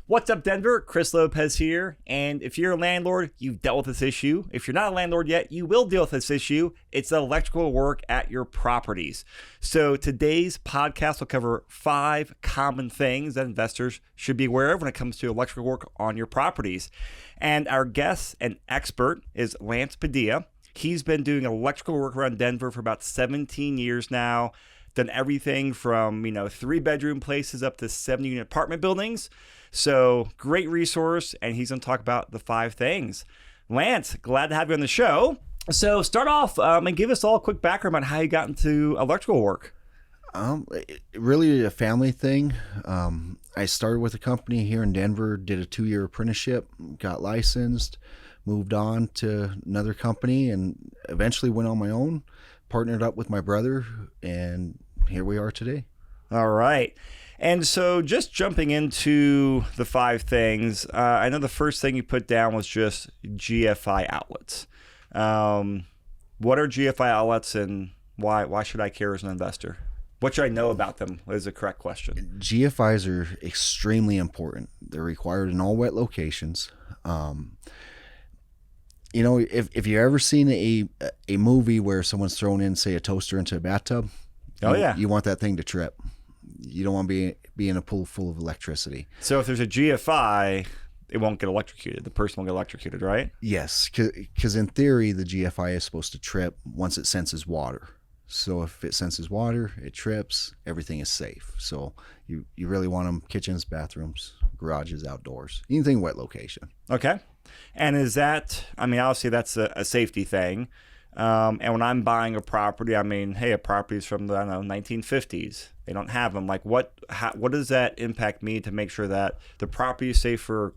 What's up, Denver? Chris Lopez here. And if you're a landlord, you've dealt with this issue. If you're not a landlord yet, you will deal with this issue. It's electrical work at your properties. So today's podcast will cover 5 common things that investors should be aware of when it comes to electrical work on your properties. And our guest and expert is Lance Padilla. He's been doing electrical work around Denver for about 17 years now. Done everything from, 3-bedroom places up to 7-unit apartment buildings. So great resource, and he's going to talk about the 5 things. Lance, glad to have you on the show. So start off and give us all a quick background on how you got into electrical work. Really a family thing. I started with a company here in Denver, did a 2-year apprenticeship, got licensed, moved on to another company, and eventually went on my own, partnered up with my brother, and here we are today. All right. And so just jumping into the 5 things, I know the first thing you put down was just GFI Outlets. What are GFI Outlets, and why should I care as an investor? What should I know about them is the correct question. GFIs are extremely important. They're required in all wet locations. If you've ever seen a movie where someone's thrown in, say, a toaster into a bathtub, you want that thing to trip. You don't want to be in a pool full of electricity. So if there's a GFI, it won't get electrocuted. The person won't get electrocuted, right? Yes, because in theory, the GFI is supposed to trip once it senses water. So if it senses water, it trips, everything is safe. So you really want them kitchens, bathrooms, garages, outdoors, anything wet location. Okay. And is that, obviously that's a safety thing. And when I'm buying a property, a property is from the 1950s. They don't have them. Like, what does that impact me to make sure that the property is safe for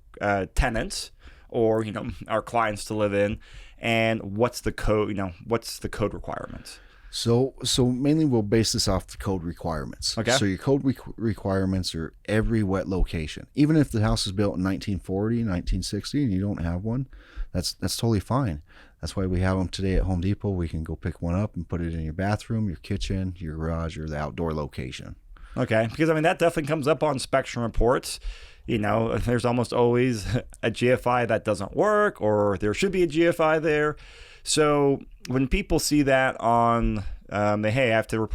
tenants or our clients to live in? And what's the code? What's the code requirements? So mainly we'll base this off the code requirements. Okay. So your code requirements are every wet location. Even if the house is built in 1940, 1960, and you don't have one, that's totally fine. That's why we have them today at Home Depot. We can go pick one up and put it in your bathroom, your kitchen, your garage, or the outdoor location. Okay, because that definitely comes up on inspection reports. There's almost always a GFI that doesn't work, or there should be a GFI there. So when people see that on, I have to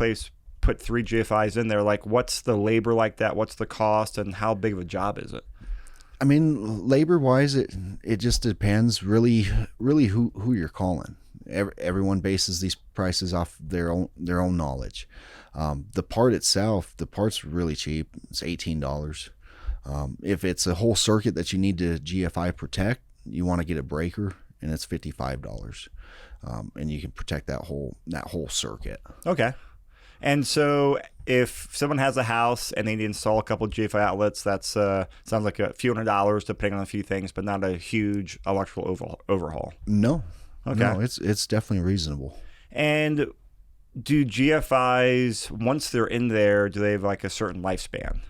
put 3 GFIs in there, like, what's the labor like that? What's the cost, and how big of a job is it? Labor-wise, it just depends really who you're calling. Everyone bases these prices off their own knowledge. The part's really cheap. It's $18. If it's a whole circuit that you need to GFI protect, you want to get a breaker, and it's $55. And you can protect that whole circuit. Okay. And so if someone has a house and they need to install a couple of GFI outlets, that's sounds like a few $100s depending on a few things, but not a huge electrical overhaul. No. Okay. No, it's definitely reasonable. And do GFIs, once they're in there, do they have like a certain lifespan?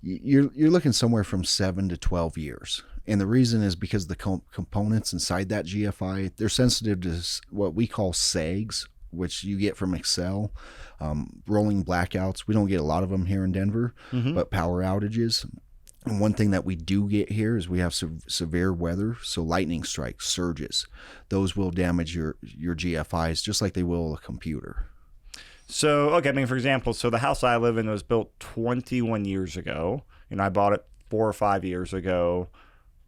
You're looking somewhere from 7 to 12 years. And the reason is because the components inside that GFI, they're sensitive to what we call sags, which you get from Excel, rolling blackouts. We don't get a lot of them here in Denver, but power outages. And one thing that we do get here is we have severe weather, so lightning strikes, surges. Those will damage your GFIs just like they will a computer. So, okay, for example, so the house I live in was built 21 years ago. I bought it 4 or 5 years ago.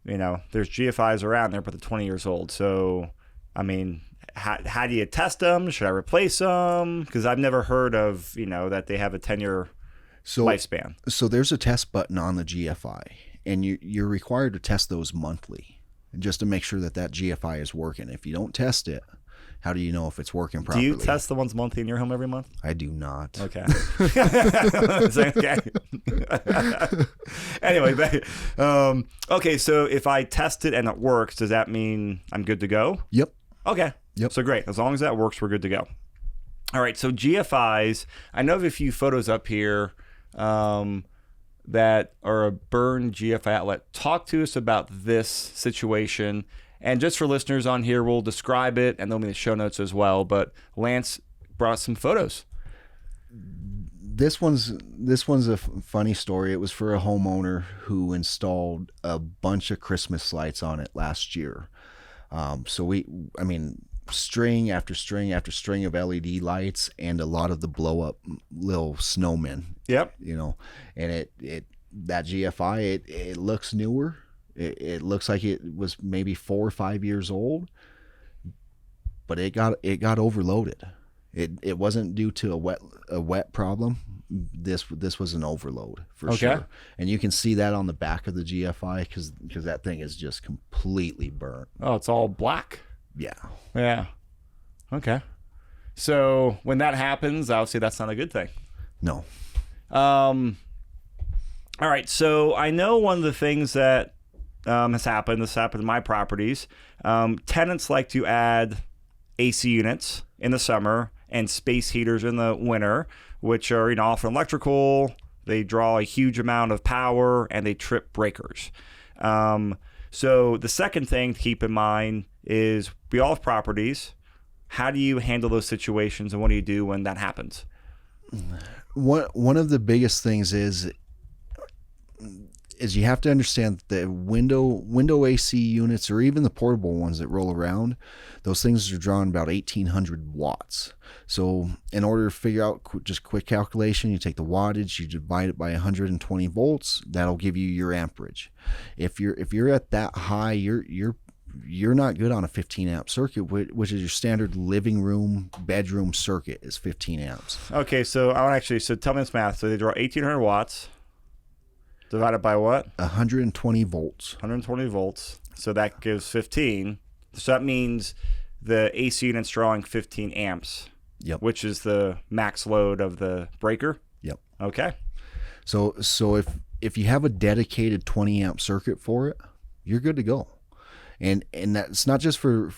There's GFIs around there, but they're 20 years old. So, how do you test them? Should I replace them? Because I've never heard of, that they have a 10-year lifespan. So there's a test button on the GFI, and you're required to test those monthly just to make sure that GFI is working. If you don't test it, how do you know if it's working properly? Do you test the ones monthly in your home every month? I do not. Okay. Okay. Anyway, okay, so if I test it and it works, does that mean I'm good to go? Yep. Okay. Yep. So great. As long as that works, we're good to go. All right. So GFIs, I know of a few photos up here that are a burned GFI outlet. Talk to us about this situation. And just for listeners on here, we'll describe it, and there'll be the show notes as well. But Lance brought some photos. This one's a funny story. It was for a homeowner who installed a bunch of Christmas lights on it last year. String after string after string of LED lights and a lot of the blow up little snowmen. Yep. And that GFI, it looks newer. It looks like it was maybe 4 or 5 years old, but it got overloaded. It wasn't due to a wet problem. This was an overload for sure. And you can see that on the back of the GFI because that thing is just completely burnt. Oh, it's all black. Yeah. Yeah. Okay. So when that happens, obviously that's not a good thing. No. All right. So I know one of the things that has happened. This happened in my properties. Tenants like to add AC units in the summer and space heaters in the winter, which are often electrical. They draw a huge amount of power and they trip breakers. So the second thing to keep in mind is we all have properties. How do you handle those situations and what do you do when that happens? One of the biggest things is you have to understand that the window AC units, or even the portable ones that roll around, those things are drawing about 1,800 watts. So in order to figure out just quick calculation, you take the wattage, you divide it by 120 volts. That'll give you your amperage. If you're at that high, you're not good on a 15 amp circuit, which is your standard living room, bedroom circuit is 15 amps. Okay, so tell me this math. So they draw 1,800 watts. Divided by what? 120 volts. 120 volts. So that gives 15. So that means the AC unit's drawing 15 amps. Yep. Which is the max load of the breaker. Yep. Okay. So if you have a dedicated 20 amp circuit for it, you're good to go. And that's not just for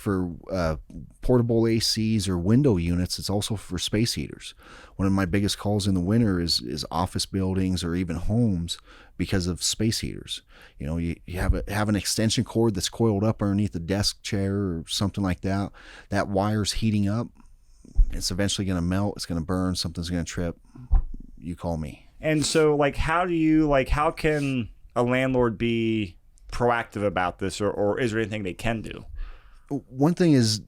portable ACs or window units. It's also for space heaters. One of my biggest calls in the winter is office buildings or even homes because of space heaters. You have an extension cord that's coiled up underneath the desk chair or something like that. That wire's heating up. It's eventually going to melt. It's going to burn. Something's going to trip. You call me. And so, how can a landlord be proactive about this, or is there anything they can do? One thing is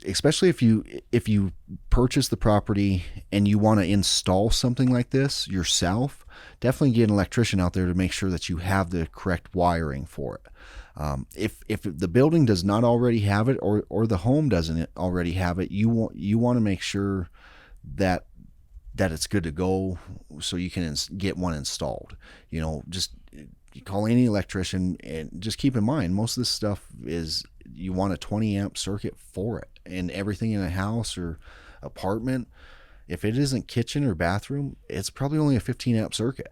especially if you purchase the property and you want to install something like this yourself, definitely get an electrician out there to make sure that you have the correct wiring for it. If the building does not already have it, or the home doesn't already have it, you want to make sure that it's good to go so you can get one installed. Just you call any electrician, and just keep in mind most of this stuff is you want a 20 amp circuit for it, and everything in a house or apartment, if it isn't kitchen or bathroom, it's probably only a 15 amp circuit.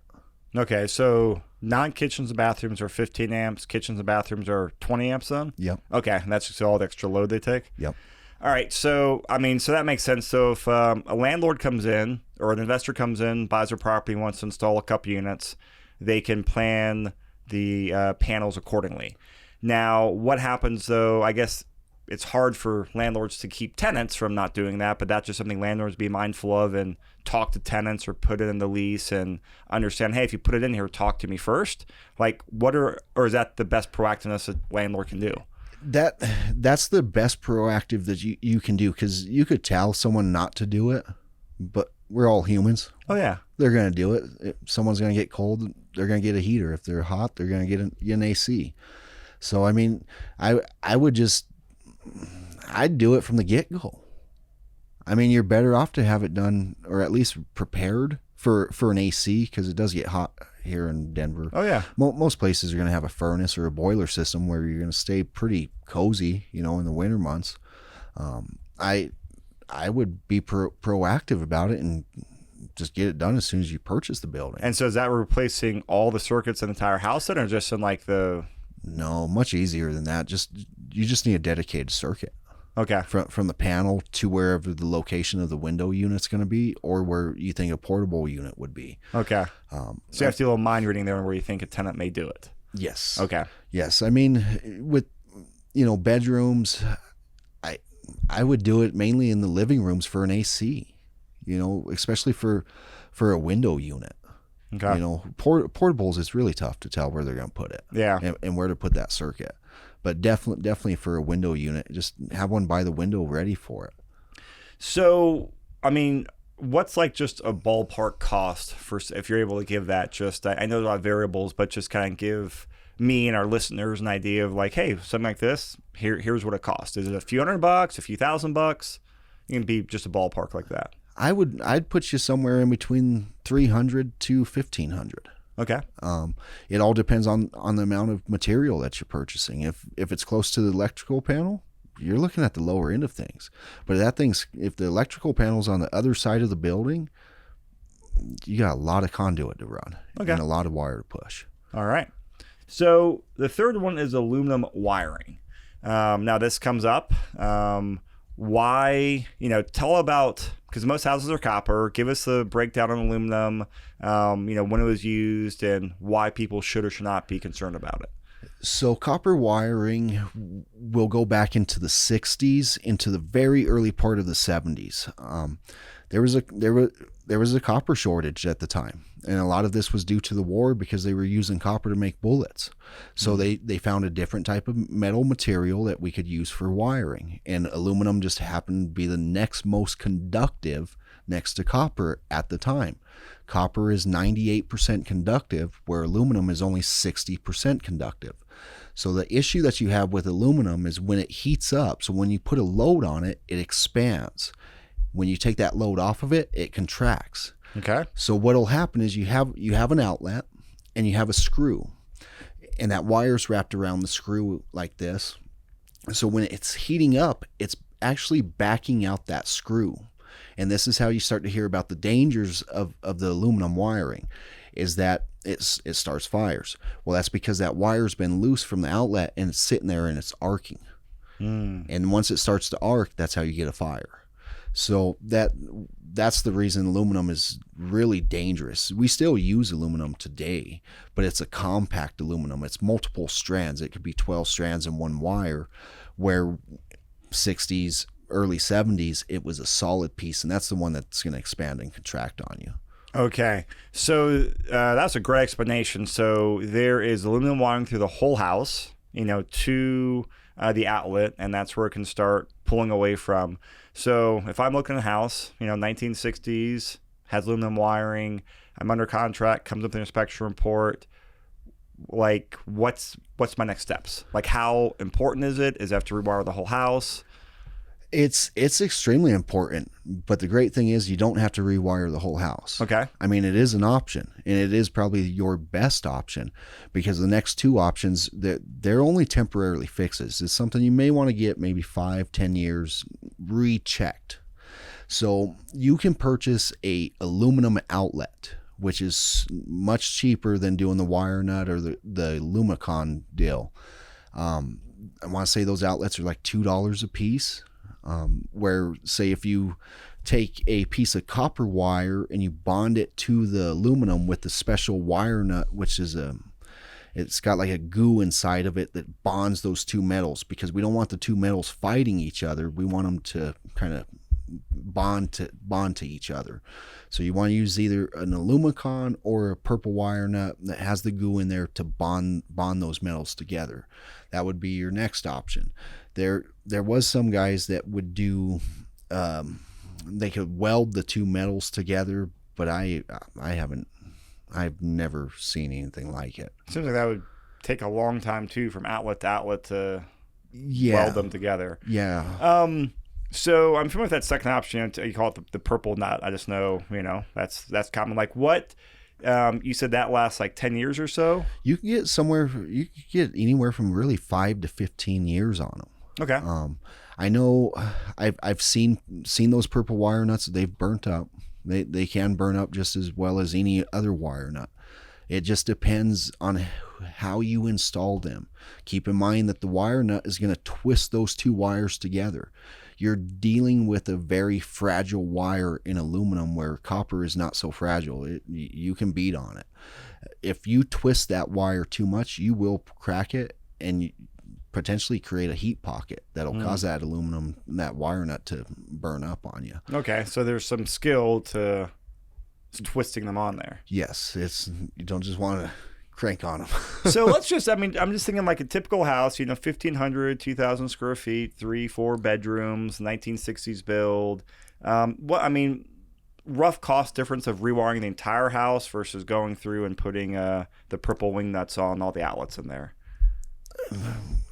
Okay, so non-kitchens and bathrooms are 15 amps, kitchens and bathrooms are 20 amps then? Yep. Okay, and that's just all the extra load they take? Yep. All right, so that makes sense. So if a landlord comes in or an investor comes in, buys a property, wants to install a couple units, they can plan the panels accordingly. Now, what happens though, I guess it's hard for landlords to keep tenants from not doing that, but that's just something landlords be mindful of and talk to tenants or put it in the lease and understand, hey, if you put it in here, talk to me first. Or is that the best proactiveness a landlord can do? That's the best proactive that you can do, because you could tell someone not to do it, but we're all humans. Oh yeah, they're going to do it. If someone's going to get cold, they're going to get a heater. If they're hot, they're going to get an AC. So I'd do it from the get-go. You're better off to have it done, or at least prepared for an AC, because it does get hot here in Denver. Oh yeah. Most places are going to have a furnace or a boiler system where you're going to stay pretty cozy, in the winter months. I would be proactive about it and just get it done as soon as you purchase the building. And so is that replacing all the circuits in the entire house then, or just in the... No, much easier than that. You just need a dedicated circuit. Okay. From the panel to wherever the location of the window unit's going to be, or where you think a portable unit would be. Okay. So you have to do a little mind reading there where you think a tenant may do it. Yes. Okay. Yes. With bedrooms, I would do it mainly in the living rooms for an AC. Especially for for a window unit. Okay. You know, portables, it's really tough to tell where they're going to put it. Yeah. And where to put that circuit. But definitely for a window unit, just have one by the window ready for it. So, I mean, what's like just a ballpark cost for, if you're able to give that? Just, I know there's a lot of variables, but just kind of give me and our listeners an idea of like, hey, something like this, here's what it costs. Is it a few $100, a few $1,000? It can be just a ballpark like that. I'd put you somewhere in between $300 to $1,500. Okay. It all depends on the amount of material that you're purchasing. If it's close to the electrical panel, you're looking at the lower end of things. But if the electrical panel's on the other side of the building, you got a lot of conduit to run and a lot of wire to push. All right. So the third one is aluminum wiring. Now this comes up. Why, tell about, because most houses are copper. Give us the breakdown on aluminum, when it was used and why people should or should not be concerned about it. So copper wiring will go back into the 60s, into the very early part of the 70s. There was a copper shortage at the time, and a lot of this was due to the war because they were using copper to make bullets. So they found a different type of metal material that we could use for wiring, and aluminum just happened to be the next most conductive next to copper at the time. Copper is 98% conductive, where aluminum is only 60% conductive. So the issue that you have with aluminum is when it heats up, so when you put a load on it, it expands. When you take that load off of it, it contracts. Okay. So what'll happen is you have an outlet and you have a screw, and that wire's wrapped around the screw like this. So when it's heating up, it's actually backing out that screw. And this is how you start to hear about the dangers of the aluminum wiring, is that it starts fires. Well, that's because that wire's been loose from the outlet and it's sitting there and it's arcing. And once it starts to arc, that's how you get a fire. So that's the reason aluminum is really dangerous. We still use aluminum today, but it's a compact aluminum. It's multiple strands. It could be 12 strands in one wire, where 60s, early 70s, it was a solid piece, and that's the one that's going to expand and contract on you. Okay, so that's a great explanation. So there is aluminum wiring through the whole house, to the outlet, and that's where it can start pulling away from. So if I'm looking at a house, 1960s, has aluminum wiring, I'm under contract, comes up with an inspection report, like what's my next steps? Like, how important is it? Is it have to rewire the whole house? It's extremely important, but the great thing is you don't have to rewire the whole house. Okay. I mean, it is an option, and it is probably your best option, because the next two options, they're only temporarily fixes. It's something you may want to get maybe 5-10 years rechecked. So you can purchase a aluminum outlet, which is much cheaper than doing the wire nut or the Lumicon deal. I want to say those outlets are like $2 a piece. Where, say, if you take a piece of copper wire and you bond it to the aluminum with the special wire nut, which is it's got like a goo inside of it that bonds those two metals, because we don't want the two metals fighting each other. We want them to kind of bond to each other. So you want to use either an Lumicon or a purple wire nut that has the goo in there to bond those metals together. That would be your next option. There was some guys that would do, they could weld the two metals together, but I've never seen anything like it. Seems like that would take a long time too, from outlet to outlet to weld them together. Yeah. So I'm familiar with that second option. You call it the purple nut. I just know, that's common. Like, what, you said that lasts like 10 years or so? You can get anywhere from really 5 to 15 years on them. Okay. I know I've seen those purple wire nuts. They've burnt up. They can burn up just as well as any other wire nut. It just depends on how you install them. Keep in mind that the wire nut is going to twist those two wires together. You're dealing with a very fragile wire in aluminum, where copper is not so fragile. You can beat on it. If you twist that wire too much, you will crack it and potentially create a heat pocket that'll cause that wire nut to burn up on you. Okay, so there's some skill to twisting them on there. Yes, you don't just want to crank on them. So let's just, I mean, I'm just thinking like a typical house, 1,500, 2,000 square feet, 3-4 bedrooms, 1960s build. Rough cost difference of rewiring the entire house versus going through and putting the purple wing nuts on all the outlets in there.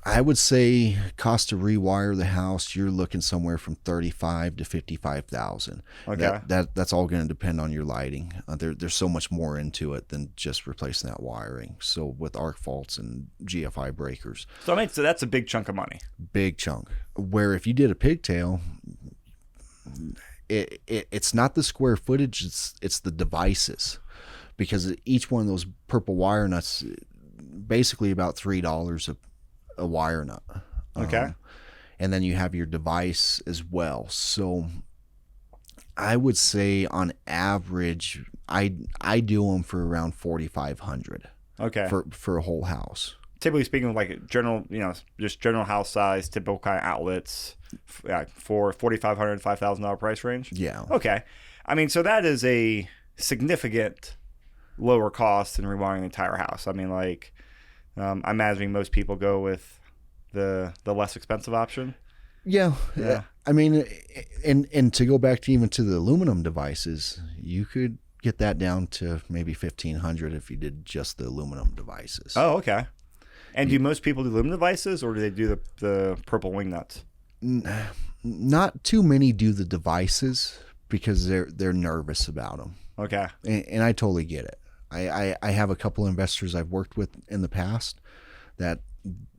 I would say cost to rewire the house, you're looking somewhere from $35,000 to $55,000. Okay. That's all going to depend on your lighting. There's so much more into it than just replacing that wiring. So with arc faults and GFI breakers. So that's a big chunk of money. Big chunk. Where if you did a pigtail, it's not the square footage, it's the devices, because each one of those purple wire nuts, basically about $3 a wire nut. Okay. And then you have your device as well. So I would say on average, I do them for around $4,500. Okay. For a whole house. Typically speaking, of like general, just general house size, typical kind of outlets, for $4,500, $5,000 price range. Yeah. Okay. I mean, so that is a significant lower cost than rewiring the entire house. I mean, like, I'm imagining most people go with the less expensive option. Yeah. I mean, and to go back to even to the aluminum devices, you could get that down to maybe $1,500 if you did just the aluminum devices. Oh, okay. And do most people do aluminum devices, or do they do the purple wing nuts? Not too many do the devices because they're nervous about them. Okay. And I totally get it. I have a couple investors I've worked with in the past that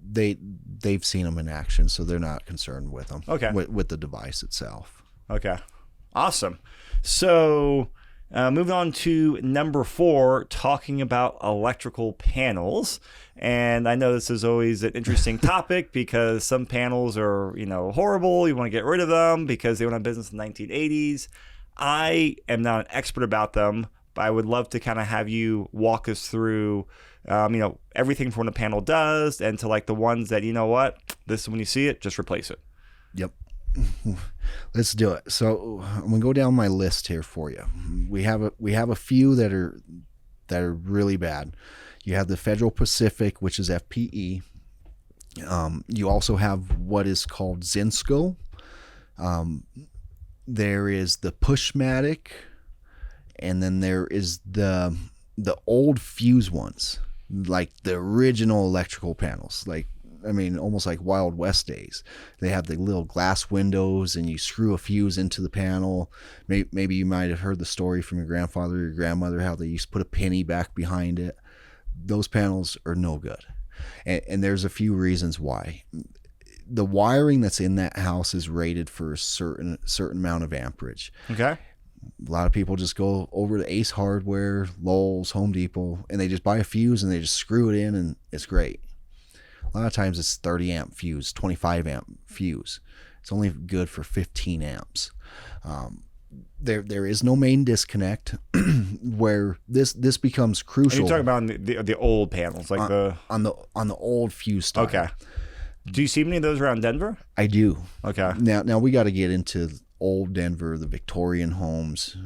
they've seen them in action, so they're not concerned with them. Okay. With the device itself. Okay. Awesome. So moving on to number 4, talking about electrical panels. And I know this is always an interesting topic because some panels are, horrible. You want to get rid of them because they went out of business in the 1980s. I am not an expert about them, but I would love to kind of have you walk us through, everything from what a panel does and to like the ones that, this is when you see it, just replace it. Yep. Let's do it. So I'm gonna go down my list here for you. We have a few that are really bad. You have the Federal Pacific, which is FPE. You also have what is called Zinsco. There is the Pushmatic, and then there is the old fuse ones, like the original electrical panels, almost like Wild West days. They have the little glass windows and you screw a fuse into the panel. Maybe you might have heard the story from your grandfather or your grandmother, how they used to put a penny back behind it. Those panels are no good. And there's a few reasons why. The wiring that's in that house is rated for a certain amount of amperage. Okay. A lot of people just go over to Ace Hardware, Lowe's, Home Depot, and they just buy a fuse and they just screw it in and it's great. A lot of times it's 30 amp fuse, 25 amp fuse. It's only good for 15 amps. There is no main disconnect where this becomes crucial. And you're talking about the old panels, like on the old fuse style. Okay. Do you see many of those around Denver? I do. Okay. Now we got to get into old Denver, the Victorian homes,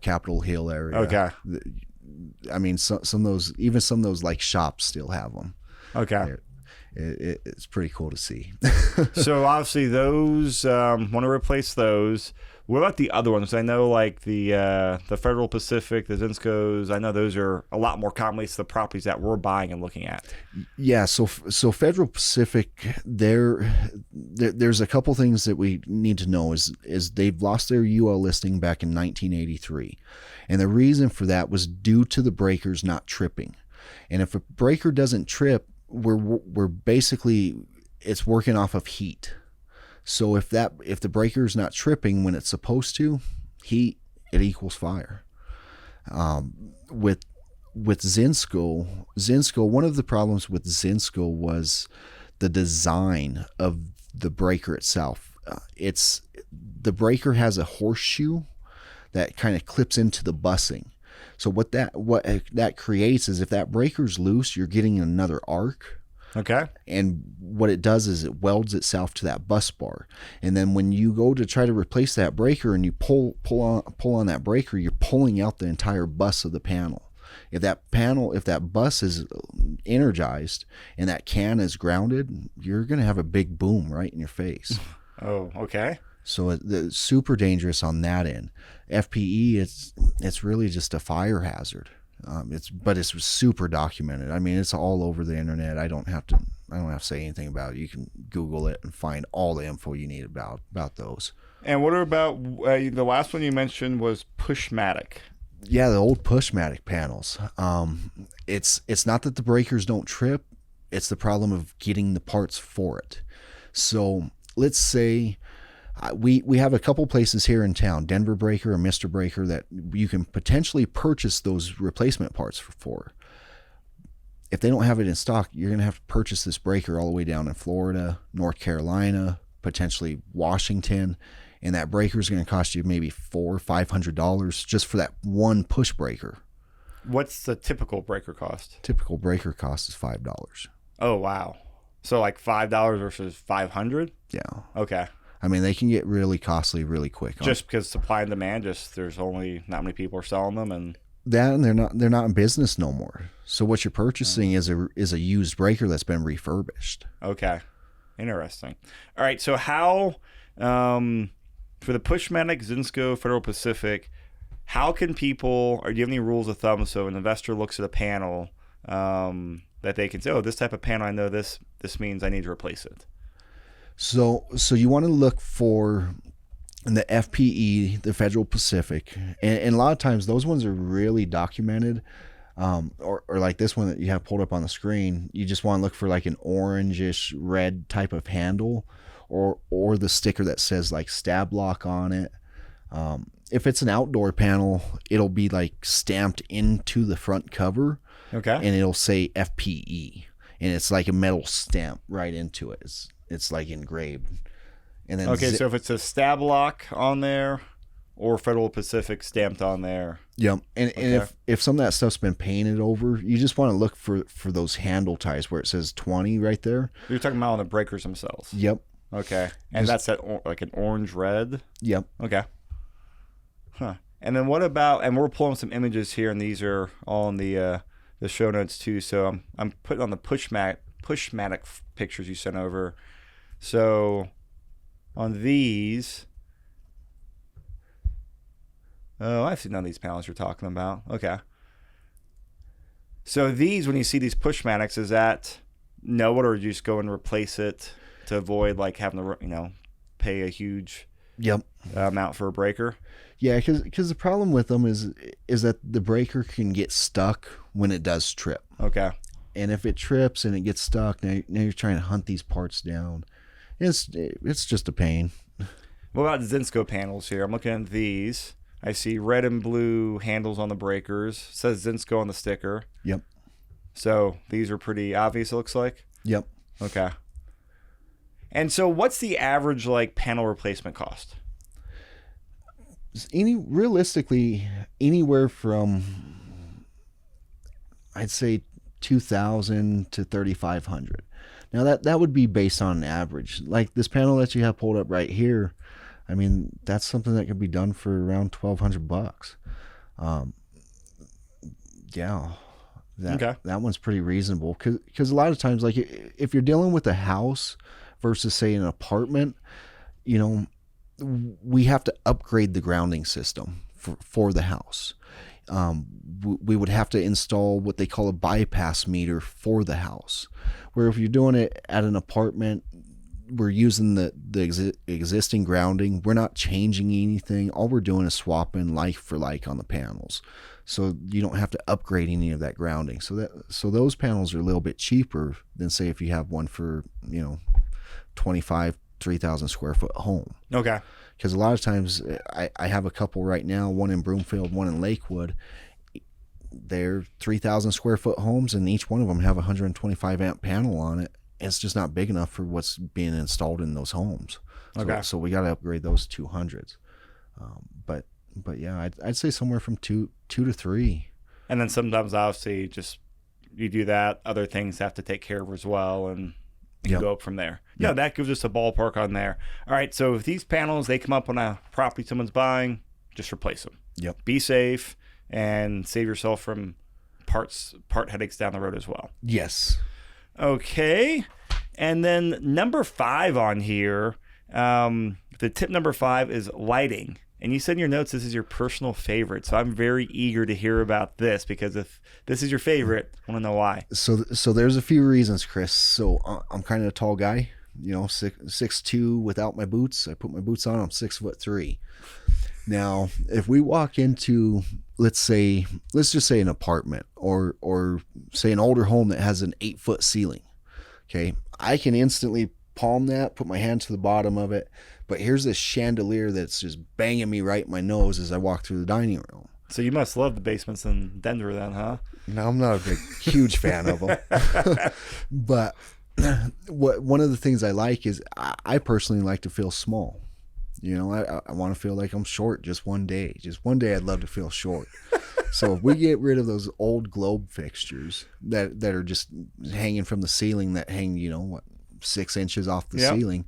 Capitol Hill area. Okay. I mean, some of those like shops still have them. Okay. It's pretty cool to see. So obviously those want to replace those. What about the other ones? I know like the Federal Pacific, the Zinscos. I know those are a lot more commonly the properties that we're buying and looking at. Yeah. So Federal Pacific, there's a couple things that we need to know is they've lost their UL listing back in 1983, and the reason for that was due to the breakers not tripping. And if a breaker doesn't trip, we're basically, it's working off of heat. So if the breaker is not tripping when it's supposed to, heat, it equals fire. With Zinsco, one of the problems with Zinsco was the design of the breaker itself. The breaker has a horseshoe that kind of clips into the bussing. So what that creates is if that breaker's loose, you're getting another arc. Okay. And what it does is it welds itself to that bus bar. And then when you go to try to replace that breaker and you pull on that breaker, you're pulling out the entire bus of the panel. If that bus is energized and that can is grounded, you're going to have a big boom right in your face. Oh, okay. So it's super dangerous on that end. FPE, it's really just a fire hazard. But it's super documented. I mean, it's all over the internet. I don't have to say anything about it. You can Google it and find all the info you need about those. And what about the last one you mentioned was Pushmatic? Yeah, the old Pushmatic panels. It's not that the breakers don't trip. It's the problem of getting the parts for it. So let's say we have a couple places here in town, Denver Breaker or Mr. Breaker, that you can potentially purchase those replacement parts for. If they don't have it in stock, you're going to have to purchase this breaker all the way down in Florida, North Carolina, potentially Washington, and that breaker is going to cost you maybe $400 or $500 just for that one push breaker. What's the typical breaker cost? Typical breaker cost is $5. Oh, wow. So like $5 versus $500? Yeah. Okay. I mean, they can get really costly really quick. Just because supply and demand, there's only not many people are selling them, and they're not in business no more. So what you're purchasing is a used breaker that's been refurbished. Okay, interesting. All right, so how for the Pushmatic, Zinsco, Federal Pacific, how can people, or do you have any rules of thumb? So an investor looks at a panel that they can say, oh, this type of panel, I know this means I need to replace it. So you want to look for the FPE, the Federal Pacific, and a lot of times those ones are really documented, or like this one that you have pulled up on the screen. You just want to look for like an orangish red type of handle, or the sticker that says like stab lock on it. If it's an outdoor panel, it'll be like stamped into the front cover, okay, and it'll say FPE, and it's like a metal stamp right into it. It's like engraved. And then okay, so if it's a stab lock on there or Federal Pacific stamped on there. Yep. And if some of that stuff's been painted over, you just want to look for those handle ties where it says 20 right there. You're talking about on the breakers themselves. Yep. Okay. And that's that like an orange red? Yep. Okay. Huh. And then what about, and we're pulling some images here, and these are all in the show notes too. So I'm putting on the Pushmatic pictures you sent over. So on these, oh, I've seen none of these panels you're talking about. Okay. So these, when you see these Pushmatics, is that know it, or do you just go and replace it to avoid like having to, pay a huge amount for a breaker? Yeah, because the problem with them is that the breaker can get stuck when it does trip. Okay. And if it trips and it gets stuck, now you're trying to hunt these parts down. It's just a pain. What about Zinsco panels here? I'm looking at these. I see red and blue handles on the breakers. It says Zinsco on the sticker. Yep. So these are pretty obvious, it looks like. Yep. Okay. And so what's the average like panel replacement cost? Realistically, anywhere from, I'd say, $2,000 to $3,500. Now that would be based on an average. Like this panel that you have pulled up right here, I mean, that's something that could be done for around $1,200. Yeah, that one's pretty reasonable because a lot of times, like if you're dealing with a house versus say an apartment, we have to upgrade the grounding system for the house. We would have to install what they call a bypass meter for the house, where if you're doing it at an apartment, we're using the existing grounding. We're not changing anything. All we're doing is swapping like for like on the panels, so you don't have to upgrade any of that grounding. So those panels are a little bit cheaper than say if you have one for 3,000 square foot home. Okay. Because a lot of times I have a couple right now, one in Broomfield, one in Lakewood. They're 3,000 square foot homes, and each one of them have a 125 amp panel on it. It's just not big enough for what's being installed in those homes. Okay. So we got to upgrade those 200s. But yeah, I'd say somewhere from two to three. And then sometimes obviously just you do that, other things have to take care of as well, and you Yep. go up from there. Yep. Yeah, that gives us a ballpark on there. All right, so if these panels, they come up on a property someone's buying, just replace them. Yep. Be safe and save yourself from part headaches down the road as well. Yes. Okay, and then number 5 on here, the tip number 5 is lighting. And you said in your notes this is your personal favorite, so I'm very eager to hear about this, because if this is your favorite, I want to know why. So there's a few reasons, Chris. So I'm kind of a tall guy, 6'2" without my boots. I put my boots on, I'm 6'3". Now, if we walk into, let's just say an apartment or say an older home that has an 8-foot ceiling, okay, I can instantly palm that, put my hand to the bottom of it, but here's this chandelier that's just banging me right in my nose as I walk through the dining room. So you must love the basements in Denver then, huh? No, I'm not a huge fan of them. But one of the things I like is I personally like to feel small. I want to feel like I'm short just one day. Just one day I'd love to feel short. So if we get rid of those old globe fixtures that are just hanging from the ceiling, that hang, 6 inches off the ceiling,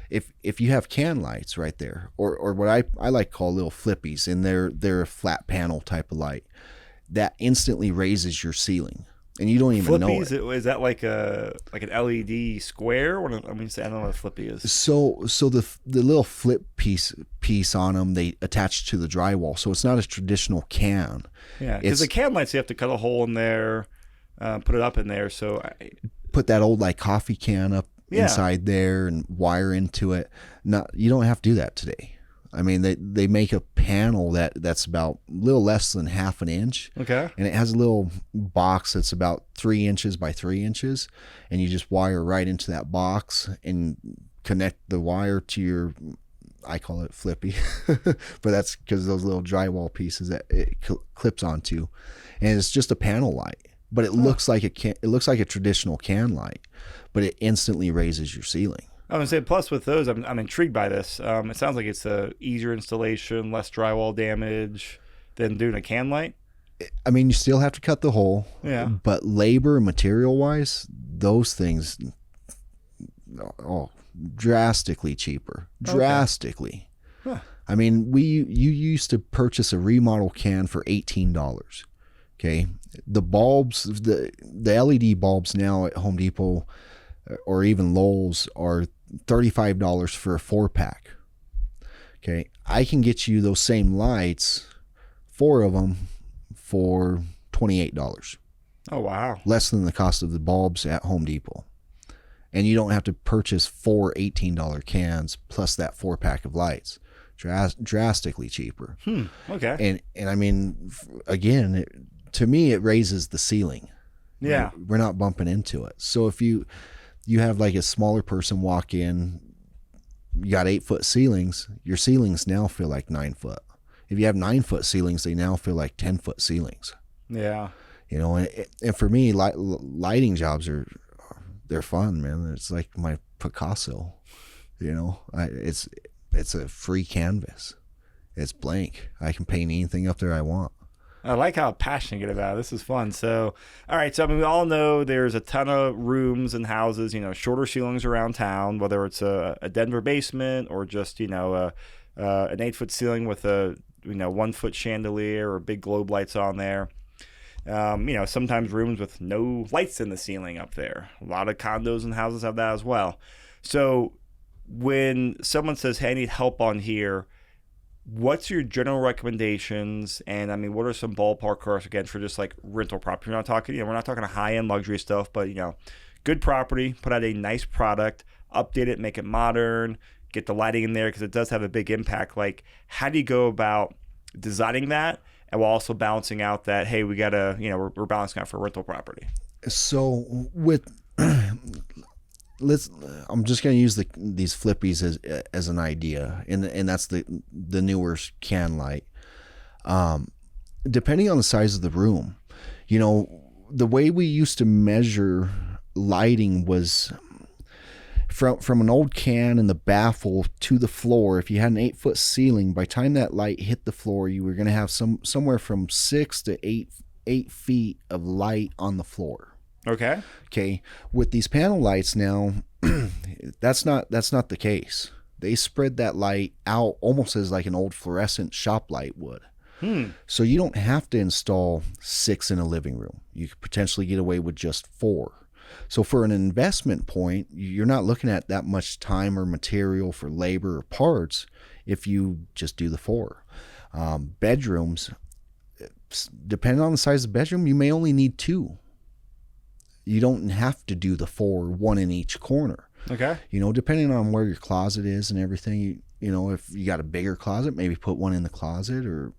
if you have can lights right there, or what I like to call little flippies, and they're a flat panel type of light, that instantly raises your ceiling. And you don't even know it. Is that like an LED square? I don't know what a flippy is. So the little flip piece on them, they attach to the drywall. So it's not a traditional can. Yeah, because the can lights, you have to cut a hole in there, put it up in there. So put that old coffee can up inside there and wire into it. You don't have to do that today. I mean, they make a panel that's about a little less than half an inch. Okay. And it has a little box that's about 3 inches by 3 inches. And you just wire right into that box and connect the wire to your, I call it flippy, but that's because those little drywall pieces that it clips onto. And it's just a panel light. But it looks like it looks like a traditional can light, but it instantly raises your ceiling. I was going to say, plus with those, I'm intrigued by this. It sounds like it's a easier installation, less drywall damage than doing a can light. I mean, you still have to cut the hole. Yeah. But labor, material-wise, those things, drastically cheaper. Drastically. Huh. I mean, you used to purchase a remodel can for $18. Okay. The bulbs, the LED bulbs now at Home Depot or even Lowe's are $35 for a 4-pack. Okay. I can get you those same lights, 4 of them, for $28. Oh, wow. Less than the cost of the bulbs at Home Depot. And you don't have to purchase 4 $18 cans plus that 4-pack of lights. Drastically cheaper. Okay. And I mean, again, to me, it raises the ceiling. Yeah. We're not bumping into it. So if you have a smaller person walk in, you got 8-foot ceilings, your ceilings now feel like 9 foot. If you have 9-foot ceilings, they now feel like 10-foot ceilings. Yeah. And for me, lighting jobs they're fun, man. It's like my Picasso, it's a free canvas. It's blank. I can paint anything up there I want. I like how passionate you get about it. This is fun. So, all right. So, I mean, we all know there's a ton of rooms and houses, shorter ceilings around town, whether it's a Denver basement or just, an 8-foot ceiling with a, 1-foot chandelier or big globe lights on there. Sometimes rooms with no lights in the ceiling up there. A lot of condos and houses have that as well. So when someone says, hey, I need help on here, what's your general recommendations? And I mean, what are some ballpark costs again for just like rental property? We're not talking, we're not talking high-end luxury stuff, but good property, put out a nice product, update it, make it modern, get the lighting in there because it does have a big impact. Like, how do you go about designing that and while also balancing out that, hey, we gotta, we're balancing out for rental property? So with I'm just going to use these flippies as an idea, and that's the newer can light. Depending on the size of the room, the way we used to measure lighting was from an old can in the baffle to the floor. If you had an 8-foot ceiling, by the time that light hit the floor, you were going to have somewhere from 6 to 8 8 feet of light on the floor. Okay. Okay. With these panel lights now, that's not the case. They spread that light out almost as like an old fluorescent shop light would. So you don't have to install 6 in a living room. You could potentially get away with just 4. So for an investment point, you're not looking at that much time or material for labor or parts if you just do the 4. Bedrooms, depending on the size of the bedroom, you may only need 2. You don't have to do the 4, 1 in each corner. Okay. Depending on where your closet is and everything, if you got a bigger closet, maybe put 1 in the closet or,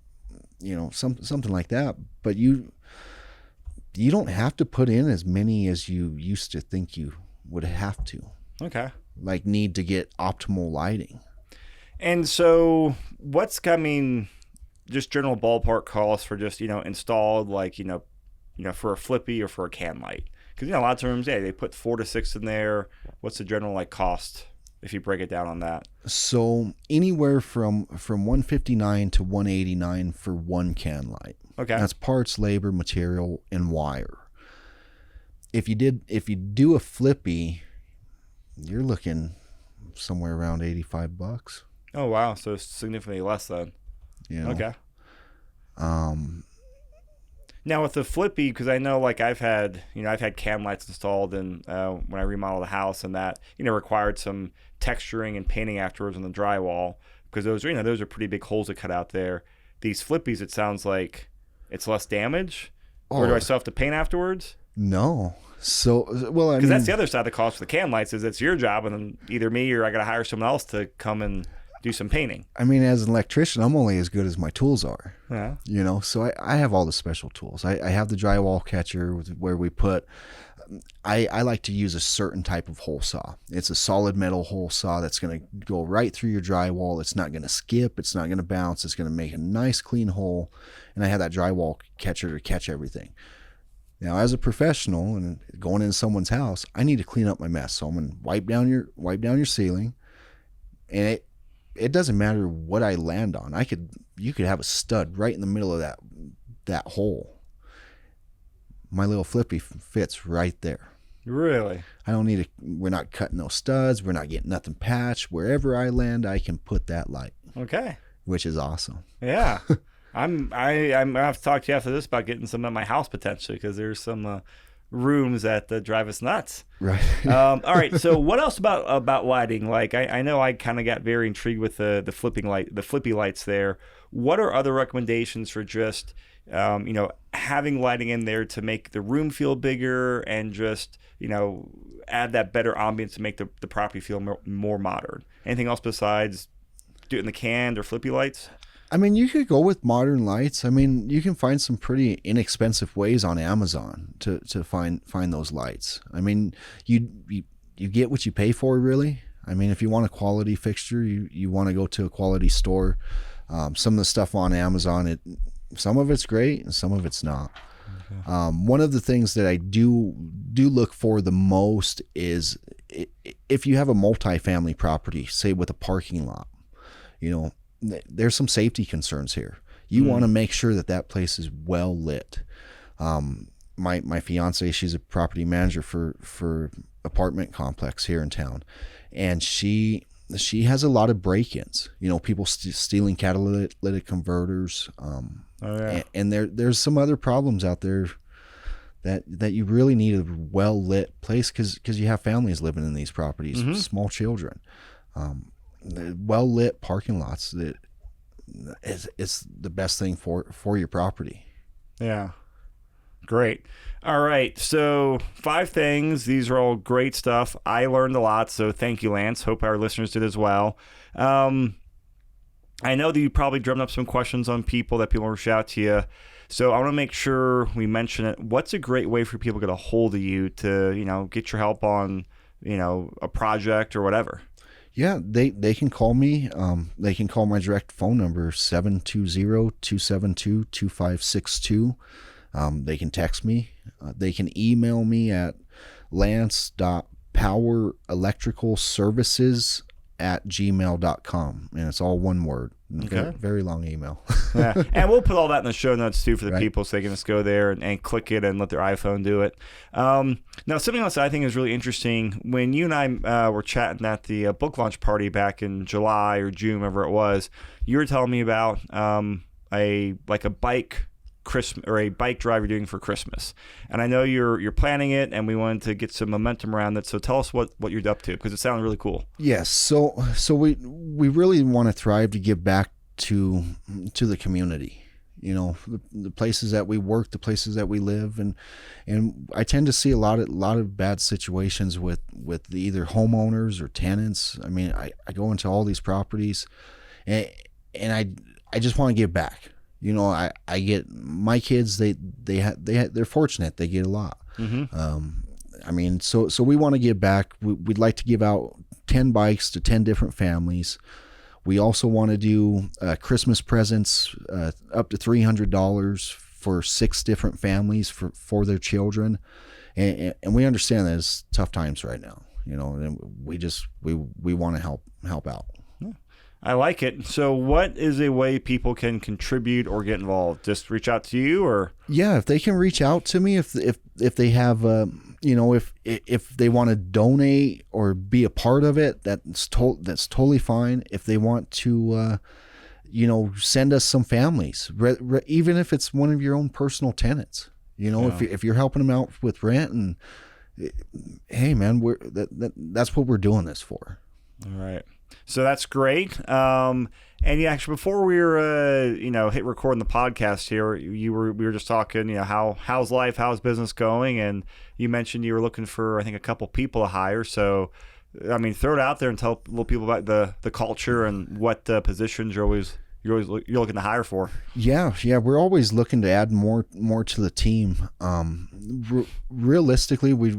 something like that. But you don't have to put in as many as you used to think you would have to. Okay. Like need to get optimal lighting. And so just general ballpark costs for just, installed like, for a flippy or for a can light. Because, a lot of times, they put 4 to 6 in there. What's the general like cost if you break it down on that? So anywhere from $159 to $189 for 1 can light. Okay. That's parts, labor, material, and wire. If you do a flippy, you're looking somewhere around $85. Oh wow, so significantly less then. Okay. Now with the flippy, because I know like I've had can lights installed and when I remodeled the house, and that required some texturing and painting afterwards on the drywall, because those are pretty big holes to cut out there. These flippies, it sounds like it's less damage. Or do I still have to paint afterwards? No. So because that's the other side of the cost for the can lights, is it's your job, and then either me or I got to hire someone else to come and do some painting. As an electrician, I'm only as good as my tools are. Yeah. So I have all the special tools. I have the drywall catcher where we put, I like to use a certain type of hole saw. It's a solid metal hole saw that's going to go right through your drywall. It's not going to skip. It's not going to bounce. It's going to make a nice clean hole. And I have that drywall catcher to catch everything. Now, as a professional and going into someone's house, I need to clean up my mess. So I'm going to wipe down your ceiling, and it doesn't matter what I land on. You could have a stud right in the middle of that hole. My little flippy fits right there. Really? I don't need we're not cutting those studs. We're not getting nothing patched. Wherever I land, I can put that light. Okay. Which is awesome. Yeah. I'm gonna have to talk to you after this about getting some at my house potentially, because there's some rooms that drive us nuts. Right. All right. So what else about lighting? Like I know I kind of got very intrigued with the flippy lights there. What are other recommendations for just having lighting in there to make the room feel bigger and just add that better ambience to make the property feel more modern? Anything else besides do it in the canned or flippy lights? You could go with modern lights. You can find some pretty inexpensive ways on Amazon to find those lights. You get what you pay for, really. If you want a quality fixture, you want to go to a quality store. Some of the stuff on Amazon, some of it's great and some of it's not. Okay. One of the things that I do look for the most is if you have a multifamily property, say with a parking lot, there's some safety concerns here. You want to make sure that place is well lit. My fiance, she's a property manager for apartment complex here in town, and she has a lot of break-ins. People stealing catalytic converters. And there's some other problems out there that you really need a well lit place because you have families living in these properties, small children. Well lit parking lots that is the best thing for your property. Yeah. Great. All right. So 5 things. These are all great stuff. I learned a lot. So thank you, Lance. Hope our listeners did as well. I know that you probably drummed up some questions on people that people reach out to you. So I want to make sure we mention it. What's a great way for people to get a hold of you to, get your help on, a project or whatever? Yeah, they can call me. They can call my direct phone number, 720-272-2562. They can text me. They can email me at lance.powerelectricalservices realtors@gmail.com, and it's all one word. Okay. Very long email. Yeah. And we'll put all that in the show notes too for the Right. people, so they can just go there and click it and let their iPhone do it. Now, something else I think is really interesting. When you and I were chatting at the book launch party back in July or June, whenever it was, you were telling me about a bike Christmas or a bike drive you're doing for Christmas. And I know you're planning it, and we wanted to get some momentum around it. So tell us what you're up to, because it sounds really cool. Yes. So we really want to thrive to give back to the community. You know, the places that we work, the places that we live, and I tend to see a lot of bad situations with either homeowners or tenants. I mean, I go into all these properties, and I just want to give back. You know, I get my kids. They're fortunate. They get a lot. Mm-hmm. I mean, so we want to give back. We'd like to give out 10 bikes to 10 different families. We also want to do Christmas presents up to $300 for 6 different families for their children, and we understand that it's tough times right now. You know, and we want to help out. I like it. So what is a way people can contribute or get involved? Just reach out to you, or? Yeah, if they can reach out to me, if they have, if they want to donate or be a part of it, that's totally fine. If they want to, send us some families, even if it's one of your own personal tenants, if you're helping them out with rent, and hey man, that's what we're doing this for. All right. So that's great. And yeah, actually, before we were, hit record on the podcast here, we were just talking, how's life, how's business going, and you mentioned you were looking for, I think, a couple people to hire. So, I mean, throw it out there and tell little people about the culture and what positions you're looking to hire for. Yeah, we're always looking to add more to the team. Realistically, we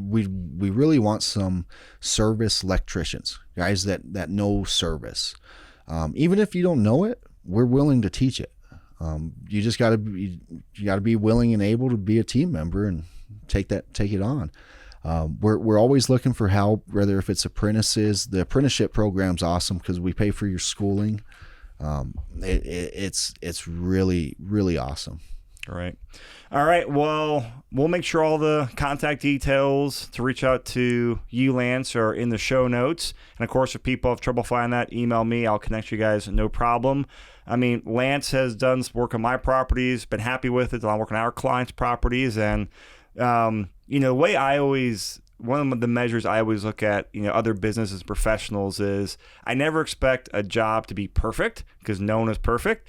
really want some service electricians, guys that know service. Even if you don't know it, we're willing to teach it. You just got to be willing and able to be a team member and take it on. We're always looking for help, whether if it's apprentices. The apprenticeship program's awesome because we pay for your schooling. It's really, really awesome. All right. Well, we'll make sure all the contact details to reach out to you, Lance, are in the show notes. And of course, if people have trouble finding that, email me. I'll connect you guys. No problem. I mean, Lance has done some work on my properties, been happy with it. I'm working on our clients' properties. And, the way one of the measures I always look at, other businesses, professionals, is I never expect a job to be perfect, because no one is perfect.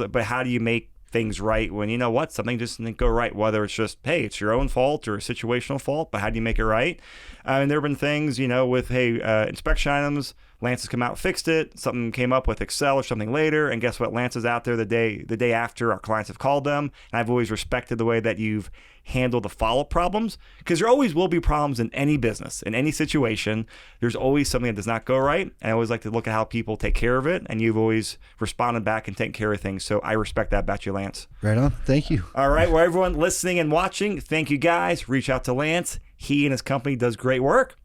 But how do you make things right when something just didn't go right, whether it's just, hey, it's your own fault or a situational fault, but how do you make it right? And there have been things, with, inspection items, Lance has come out, fixed it, something came up with Excel or something later, and guess what? Lance is out there the day after our clients have called them, and I've always respected the way that you've handled the follow-up problems, because there always will be problems in any business, in any situation. There's always something that does not go right, and I always like to look at how people take care of it, and you've always responded back and taken care of things, so I respect that about you, Lance. Right on. Thank you. All right, well, everyone listening and watching, thank you guys. Reach out to Lance. He and his company does great work.